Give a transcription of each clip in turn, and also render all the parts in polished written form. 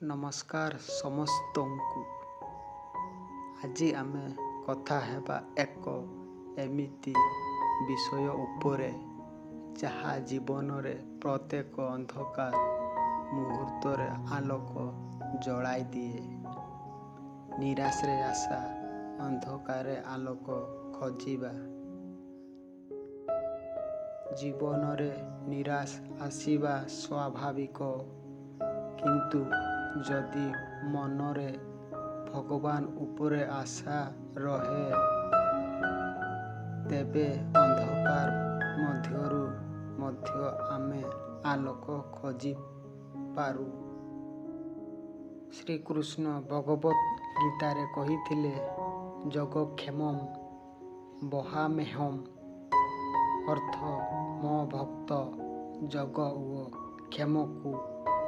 ନମସ୍କାର ସମସ୍ତଙ୍କୁ। ଆଜି ଆମେ କଥା ହେବା ଏକ ଏମିତି ବିଷୟ ଉପରେ ଯାହା ଜୀବନରେ ପ୍ରତ୍ୟେକ ଅନ୍ଧକାର ମୁହୂର୍ତ୍ତରେ ଆଲୋକ ଜଳାଇ ଦିଏ। ନିରାଶରେ ଆଶା, ଅନ୍ଧକାରରେ ଆଲୋକ ଖୋଜିବା। ଜୀବନରେ ନିରାଶ ଆସିବା ସ୍ୱାଭାବିକ, କିନ୍ତୁ ଯଦି ମନରେ ଭଗବାନ ଉପରେ ଆଶା ରହେ, ତେବେ ଅନ୍ଧକାର ମଧ୍ୟରୁ ମଧ୍ୟ ଆମେ ଆଲୋକ ଖୋଜିପାରୁ। ଶ୍ରୀକୃଷ୍ଣ ଭଗବତ ଗୀତାରେ କହିଥିଲେ, ଯୋଗକ୍ଷେମଂ ବହାମ୍ୟହଂ, ଅର୍ଥ ମୋ ଭକ୍ତ ଯୋଗ ଓ କ୍ଷେମକୁ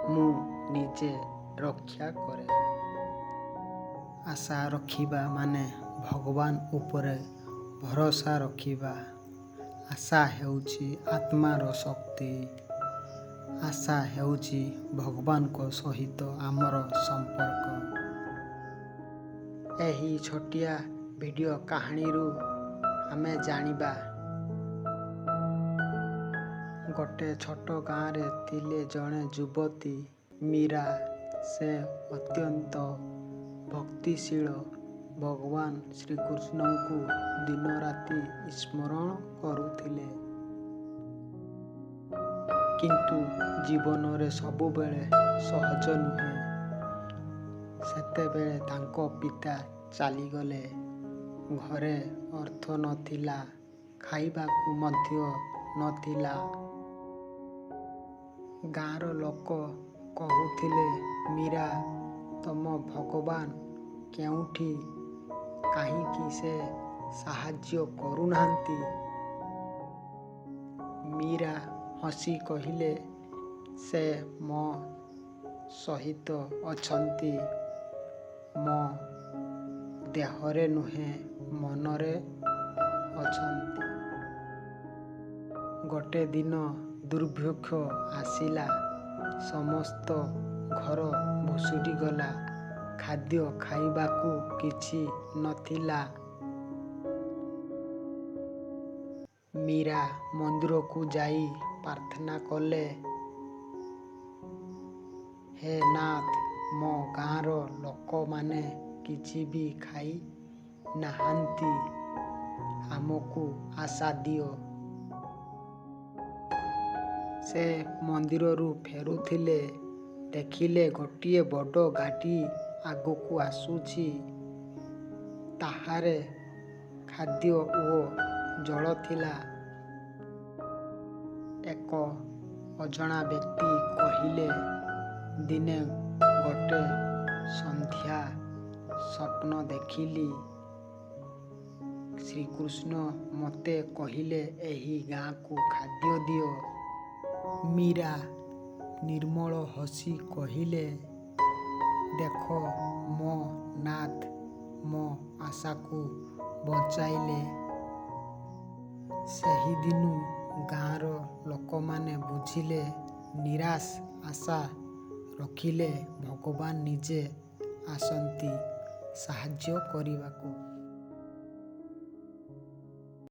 ମୁଁ ନିଜେ ରକ୍ଷା କରେ। ଆଶା ରଖିବା ମାନେ ଭଗବାନ ଉପରେ ଭରସା ରଖିବା। ଆଶା ହେଉଛି ଆତ୍ମାର ଶକ୍ତି। ଆଶା ହେଉଛି ଭଗବାନଙ୍କ ସହିତ ଆମର ସମ୍ପର୍କ। ଏହି ଛୋଟିଆ ଭିଡ଼ିଓ କାହାଣୀରୁ ଆମେ ଜାଣିବା। ଗୋଟେ ଛୋଟ ଗାଁରେ ଥିଲେ ଜଣେ ଯୁବତୀ ମୀରା। ସେ ଅତ୍ୟନ୍ତ ଭକ୍ତିଶୀଳ। ଭଗବାନ ଶ୍ରୀକୃଷ୍ଣଙ୍କୁ ଦିନରାତି ସ୍ମରଣ କରୁଥିଲେ। କିନ୍ତୁ ଜୀବନରେ ସବୁବେଳେ ସହଜ ନୁହେଁ। ସେତେବେଳେ ତାଙ୍କ ପିତା ଚାଲିଗଲେ। ଘରେ ଅର୍ଥ ନଥିଲା, ଖାଇବାକୁ ମଧ୍ୟ ନଥିଲା। ଗାଁର ଲୋକ କହୁଥିଲେ, ମୀରା, ତମ ଭଗବାନ କେଉଁଠି? କାହିଁକି ସେ ସାହାଯ୍ୟ କରୁନାହାନ୍ତି? ମୀରା ହସି କହିଲେ, ସେ ମୋ ସହିତ ଅଛନ୍ତି। ମୋ ଦେହରେ ନୁହେଁ, ମନରେ ଅଛନ୍ତି। ଗୋଟେ ଦିନ ଦୁର୍ଭିକ୍ଷ ଆସିଲା। ସମସ୍ତ ଘର ଭୁଷୁଡ଼ିଗଲା। ଖାଦ୍ୟ ଖାଇବାକୁ କିଛି ନଥିଲା। ମୀରା ମନ୍ଦିରକୁ ଯାଇ ପ୍ରାର୍ଥନା କଲେ, ହେ ନାଥ, ମୋ ଗାଁର ଲୋକମାନେ କିଛି ବି ଖାଇ ନାହାନ୍ତି। ଆମକୁ ଆଶା ଦିଅ। ସେ ମନ୍ଦିରରୁ ଫେରୁଥିଲେ। ଦେଖିଲେ ଗୋଟିଏ ବଡ଼ ଗାଡ଼ି ଆଗକୁ ଆସୁଛି। ତାହାରେ ଖାଦ୍ୟ ଓ ଜଳ ଥିଲା। ଏକ ଅଜଣା ବ୍ୟକ୍ତି କହିଲେ, ଦିନେ ଗୋଟେ ସନ୍ଧ୍ୟା ସ୍ୱପ୍ନ ଦେଖିଲି। ଶ୍ରୀକୃଷ୍ଣ ମୋତେ କହିଲେ ଏହି ଗାଁକୁ ଖାଦ୍ୟ ଦିଅ। ମୀରା ନିର୍ମଳ ହସି କହିଲେ, ଦେଖ ମୋ ନାଥ ମୋ ଆଶାକୁ ବଞ୍ଚାଇଲେ। ସେହିଦିନୁ ଗାଁର ଲୋକମାନେ ବୁଝିଲେ, ନିରାଶ ଆଶା ରଖିଲେ ଭଗବାନ ନିଜେ ଆସନ୍ତି ସାହାଯ୍ୟ କରିବାକୁ।